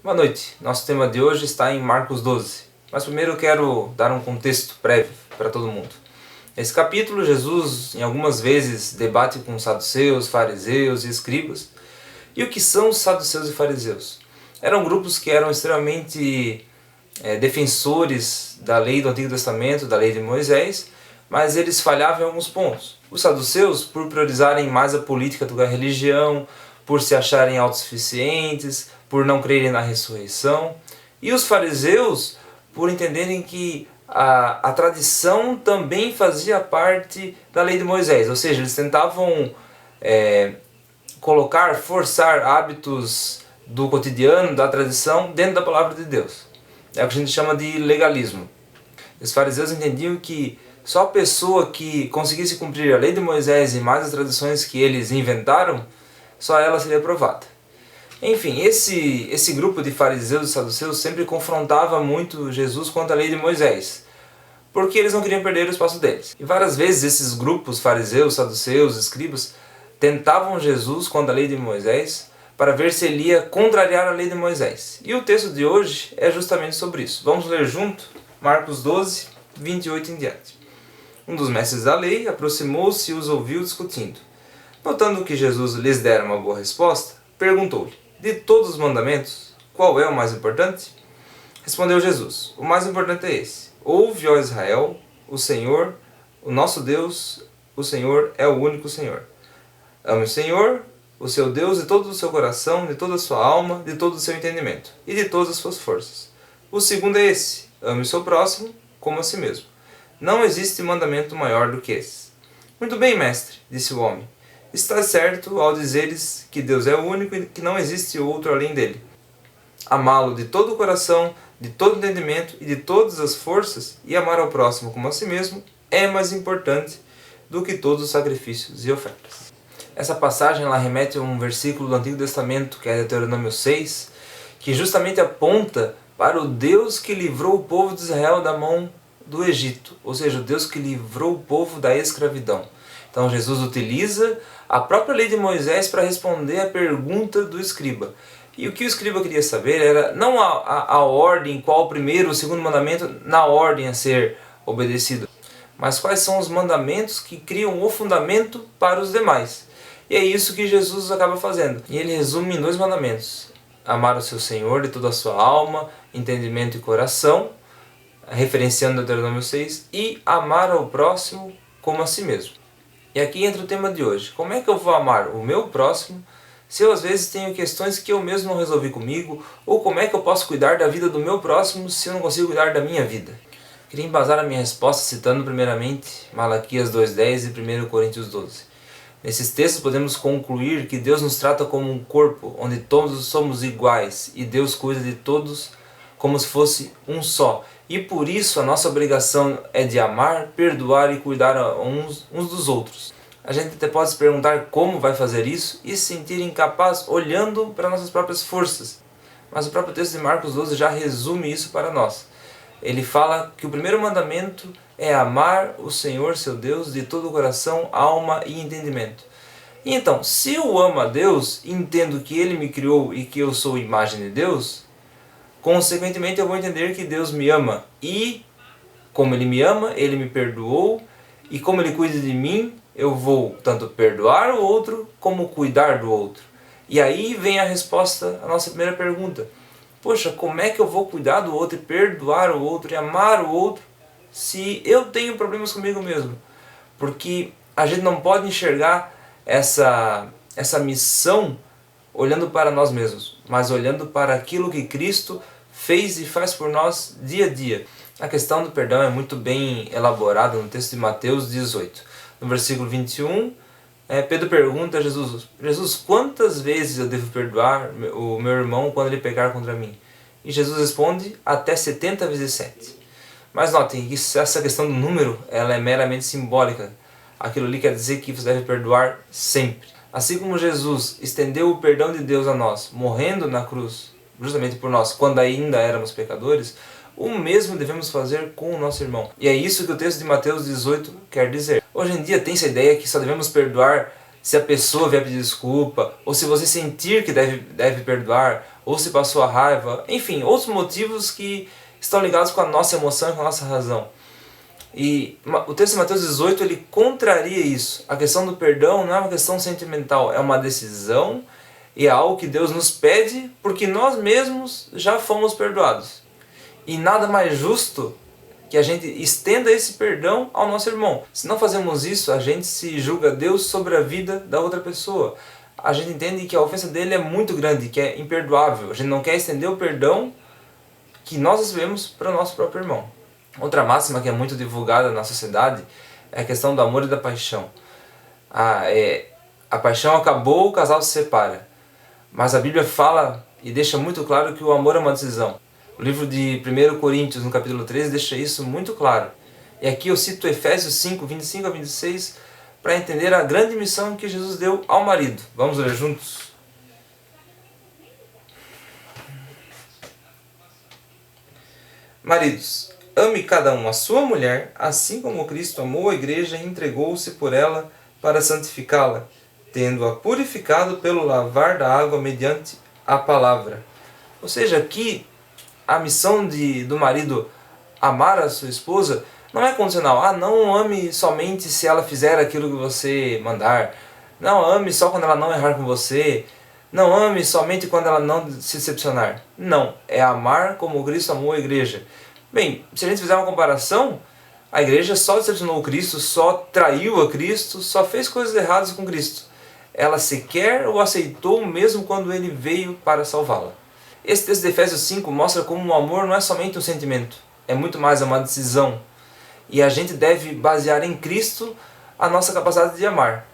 Boa noite. Nosso tema de hoje está em Marcos 12. Mas primeiro eu quero dar um contexto prévio para todo mundo. Nesse capítulo, Jesus, em algumas vezes, debate com saduceus, fariseus e escribas. E o que são os saduceus e fariseus? Eram grupos que eram extremamente defensores da lei do Antigo Testamento, da lei de Moisés, mas eles falhavam em alguns pontos. Os saduceus, por priorizarem mais a política do que a religião, por se acharem autossuficientes, por não crerem na ressurreição. E os fariseus, por entenderem que a tradição também fazia parte da lei de Moisés. Ou seja, eles tentavam forçar hábitos do cotidiano, da tradição, dentro da palavra de Deus. É o que a gente chama de legalismo. Os fariseus entendiam que só a pessoa que conseguisse cumprir a lei de Moisés e mais as tradições que eles inventaram, só ela seria aprovada. Enfim, esse grupo de fariseus e saduceus sempre confrontava muito Jesus quanto à lei de Moisés, porque eles não queriam perder o espaço deles. E várias vezes esses grupos, fariseus, saduceus, escribas, tentavam Jesus quanto à lei de Moisés para ver se ele ia contrariar a lei de Moisés. E o texto de hoje é justamente sobre isso. Vamos ler junto Marcos 12, 28 em diante. Um dos mestres da lei aproximou-se e os ouviu discutindo. Notando que Jesus lhes dera uma boa resposta, perguntou-lhe: de todos os mandamentos, qual é o mais importante? Respondeu Jesus: o mais importante é esse: ouve, ó Israel, o Senhor, o nosso Deus, o Senhor é o único Senhor. Ame o Senhor, o seu Deus, de todo o seu coração, de toda a sua alma, de todo o seu entendimento e de todas as suas forças. O segundo é esse: ame o seu próximo como a si mesmo. Não existe mandamento maior do que esse. Muito bem, mestre, disse o homem. Está certo ao dizeres que Deus é o único e que não existe outro além dele. Amá-lo de todo o coração, de todo o entendimento e de todas as forças, e amar ao próximo como a si mesmo, é mais importante do que todos os sacrifícios e ofertas. Essa passagem ela remete a um versículo do Antigo Testamento, que é Deuteronômio 6, que justamente aponta para o Deus que livrou o povo de Israel da mão do Egito, ou seja, o Deus que livrou o povo da escravidão. Então Jesus utiliza a própria lei de Moisés para responder a pergunta do escriba. E o que o escriba queria saber era não a ordem, qual o primeiro ou o segundo mandamento na ordem a ser obedecido, mas quais são os mandamentos que criam o fundamento para os demais. E é isso que Jesus acaba fazendo. E ele resume em 2 mandamentos: amar o seu Senhor de toda a sua alma, entendimento e coração, referenciando Deuteronômio 6, e amar ao próximo como a si mesmo. E aqui entra o tema de hoje. Como é que eu vou amar o meu próximo se eu às vezes tenho questões que eu mesmo não resolvi comigo? Ou como é que eu posso cuidar da vida do meu próximo se eu não consigo cuidar da minha vida? Queria embasar a minha resposta citando primeiramente Malaquias 2:10 e 1 Coríntios 12. Nesses textos podemos concluir que Deus nos trata como um corpo, onde todos somos iguais e Deus cuida de todos como se fosse um só. E por isso a nossa obrigação é de amar, perdoar e cuidar uns dos outros. A gente até pode se perguntar como vai fazer isso e se sentir incapaz olhando para nossas próprias forças. Mas o próprio texto de Marcos 12 já resume isso para nós. Ele fala que o primeiro mandamento é amar o Senhor, seu Deus, de todo o coração, alma e entendimento. E então, se eu amo a Deus, entendo que Ele me criou e que eu sou imagem de Deus, consequentemente eu vou entender que Deus me ama. E como Ele me ama, Ele me perdoou. E como Ele cuida de mim, eu vou tanto perdoar o outro como cuidar do outro. E aí vem a resposta à nossa primeira pergunta. Poxa, como é que eu vou cuidar do outro e perdoar o outro e amar o outro se eu tenho problemas comigo mesmo? Porque a gente não pode enxergar essa missão olhando para nós mesmos, mas olhando para aquilo que Cristo fez e faz por nós dia a dia. A questão do perdão é muito bem elaborada no texto de Mateus 18. No versículo 21, Pedro pergunta a Jesus: Jesus, quantas vezes eu devo perdoar o meu irmão quando ele pecar contra mim? E Jesus responde: até 70 vezes 7. Mas notem que essa questão do número ela é meramente simbólica. Aquilo ali quer dizer que você deve perdoar sempre. Assim como Jesus estendeu o perdão de Deus a nós, morrendo na cruz, justamente por nós, quando ainda éramos pecadores, o mesmo devemos fazer com o nosso irmão. E é isso que o texto de Mateus 18 quer dizer. Hoje em dia tem essa ideia que só devemos perdoar se a pessoa vier pedir desculpa, ou se você sentir que deve perdoar, ou se passou a raiva, enfim, outros motivos que estão ligados com a nossa emoção e com a nossa razão. E o texto de Mateus 18 ele contraria isso. A questão do perdão não é uma questão sentimental, é uma decisão e é algo que Deus nos pede porque nós mesmos já fomos perdoados. E nada mais justo que a gente estenda esse perdão ao nosso irmão. Se não fazemos isso, a gente se julga Deus sobre a vida da outra pessoa. A gente entende que a ofensa dele é muito grande, que é imperdoável. A gente não quer estender o perdão que nós recebemos para o nosso próprio irmão. Outra máxima que é muito divulgada na sociedade é a questão do amor e da paixão. A paixão acabou, o casal se separa. Mas a Bíblia fala e deixa muito claro que o amor é uma decisão. O livro de 1 Coríntios, no capítulo 13, deixa isso muito claro. E aqui eu cito Efésios 5, 25 a 26, para entender a grande missão que Jesus deu ao marido. Vamos ler juntos? Maridos, ame cada um a sua mulher, assim como Cristo amou a igreja e entregou-se por ela para santificá-la, tendo-a purificado pelo lavar da água mediante a palavra. Ou seja, aqui a missão do marido amar a sua esposa não é condicional. Não ame somente se ela fizer aquilo que você mandar. Não ame só quando ela não errar com você. Não ame somente quando ela não se decepcionar. Não, é amar como Cristo amou a igreja. Bem, se a gente fizer uma comparação, a igreja só decepcionou Cristo, só traiu a Cristo, só fez coisas erradas com Cristo. Ela sequer o aceitou mesmo quando ele veio para salvá-la. Esse texto de Efésios 5 mostra como o amor não é somente um sentimento, é muito mais uma decisão. E a gente deve basear em Cristo a nossa capacidade de amar.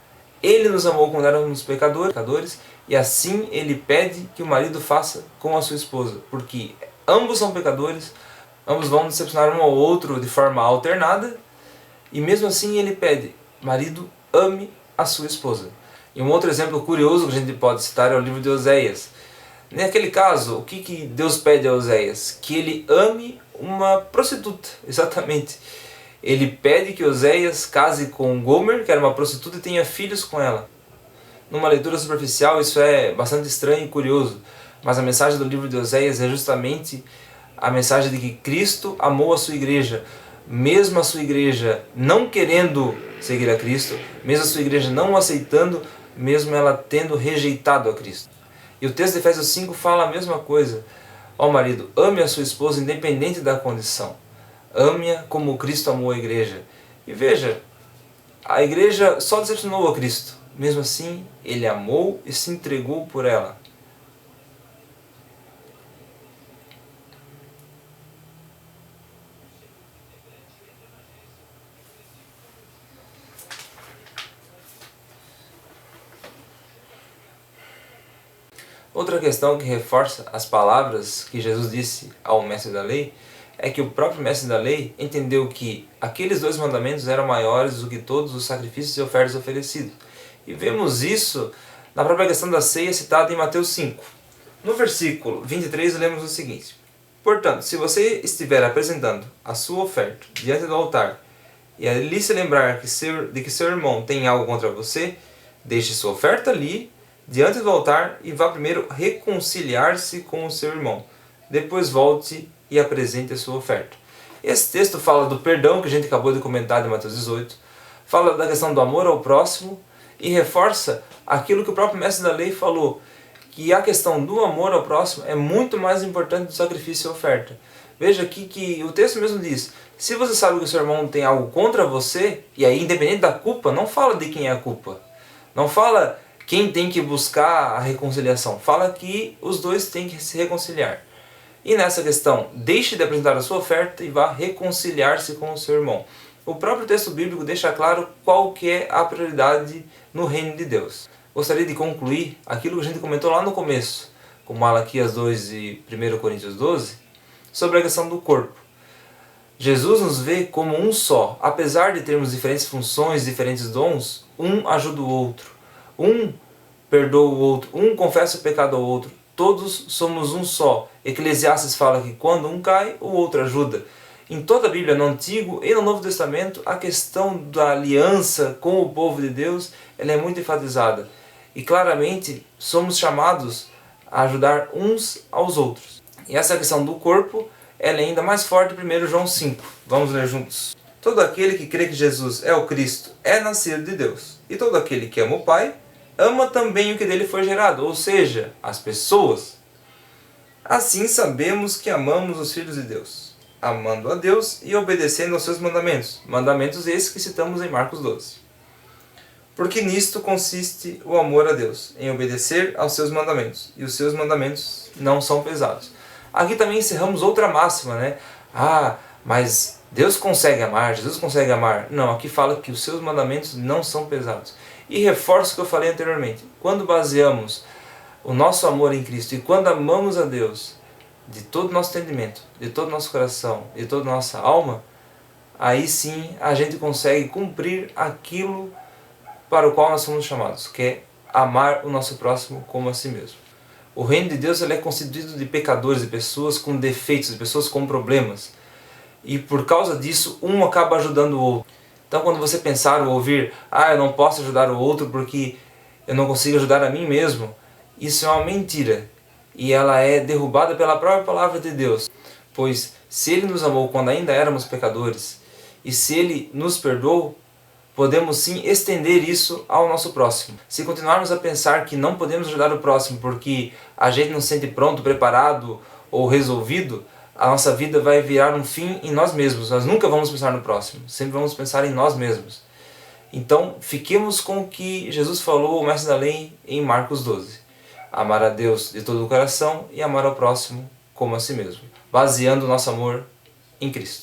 Ele nos amou quando éramos pecadores e assim ele pede que o marido faça com a sua esposa, porque ambos são pecadores, ambos vão decepcionar um ao outro de forma alternada e mesmo assim ele pede, marido, ame a sua esposa. E um outro exemplo curioso que a gente pode citar é o livro de Oséias. Naquele caso, o que Deus pede a Oséias? Que ele ame uma prostituta, exatamente. Ele pede que Oséias case com Gomer, que era uma prostituta, e tenha filhos com ela. Numa leitura superficial isso é bastante estranho e curioso, mas a mensagem do livro de Oséias é justamente a mensagem de que Cristo amou a sua igreja, mesmo a sua igreja não querendo seguir a Cristo, mesmo a sua igreja não o aceitando, mesmo ela tendo rejeitado a Cristo. E o texto de Efésios 5 fala a mesma coisa. Ó marido, ame a sua esposa independente da condição. Ame-a como Cristo amou a igreja. E veja, a igreja só decepcionou a Cristo. Mesmo assim, ele amou e se entregou por ela. Outra questão que reforça as palavras que Jesus disse ao mestre da lei é que o próprio mestre da lei entendeu que aqueles 2 mandamentos eram maiores do que todos os sacrifícios e ofertas oferecidos. E vemos isso na própria questão da ceia citada em Mateus 5. No versículo 23 lemos o seguinte: portanto, se você estiver apresentando a sua oferta diante do altar e ali se lembrar de que seu irmão tem algo contra você, deixe sua oferta ali diante do altar e vá primeiro reconciliar-se com o seu irmão. Depois volte e apresente a sua oferta. Esse texto fala do perdão que a gente acabou de comentar de Mateus 18, fala da questão do amor ao próximo e reforça aquilo que o próprio mestre da lei falou, que a questão do amor ao próximo é muito mais importante do sacrifício e oferta. Veja aqui que o texto mesmo diz, se você sabe que o seu irmão tem algo contra você, e aí independente da culpa, não fala de quem é a culpa, não fala quem tem que buscar a reconciliação, fala que os dois têm que se reconciliar. E nessa questão, deixe de apresentar a sua oferta e vá reconciliar-se com o seu irmão. O próprio texto bíblico deixa claro qual que é a prioridade no reino de Deus. Gostaria de concluir aquilo que a gente comentou lá no começo, com Malaquias 2 e 1 Coríntios 12, sobre a questão do corpo. Jesus nos vê como um só, apesar de termos diferentes funções, diferentes dons, um ajuda o outro, um perdoa o outro, um confessa o pecado ao outro, todos somos um só. Eclesiastes fala que quando um cai, o outro ajuda. Em toda a Bíblia, no Antigo e no Novo Testamento, a questão da aliança com o povo de Deus ela é muito enfatizada. E claramente somos chamados a ajudar uns aos outros. E essa questão do corpo, ela é ainda mais forte em 1 João 5. Vamos ler juntos. Todo aquele que crê que Jesus é o Cristo é nascido de Deus. E todo aquele que ama o Pai, ama também o que dele foi gerado, ou seja, as pessoas. Assim sabemos que amamos os filhos de Deus, amando a Deus e obedecendo aos seus mandamentos. Mandamentos esses que citamos em Marcos 12. Porque nisto consiste o amor a Deus, em obedecer aos seus mandamentos. E os seus mandamentos não são pesados. Aqui também encerramos outra máxima, né? Mas Deus consegue amar, Jesus consegue amar. Não, aqui fala que os seus mandamentos não são pesados. E reforço o que eu falei anteriormente. Quando baseamos o nosso amor em Cristo e quando amamos a Deus de todo o nosso entendimento, de todo o nosso coração, de toda a nossa alma, aí sim a gente consegue cumprir aquilo para o qual nós somos chamados, que é amar o nosso próximo como a si mesmo. O reino de Deus ele é constituído de pecadores, de pessoas com defeitos, de pessoas com problemas. E por causa disso, um acaba ajudando o outro. Então quando você pensar ou ouvir, eu não posso ajudar o outro porque eu não consigo ajudar a mim mesmo, isso é uma mentira. E ela é derrubada pela própria palavra de Deus. Pois se Ele nos amou quando ainda éramos pecadores, e se Ele nos perdoou, podemos sim estender isso ao nosso próximo. Se continuarmos a pensar que não podemos ajudar o próximo porque a gente não se sente pronto, preparado ou resolvido, a nossa vida vai virar um fim em nós mesmos. Nós nunca vamos pensar no próximo, sempre vamos pensar em nós mesmos. Então, fiquemos com o que Jesus falou, o mestre da lei, em Marcos 12. Amar a Deus de todo o coração e amar ao próximo como a si mesmo, baseando o nosso amor em Cristo.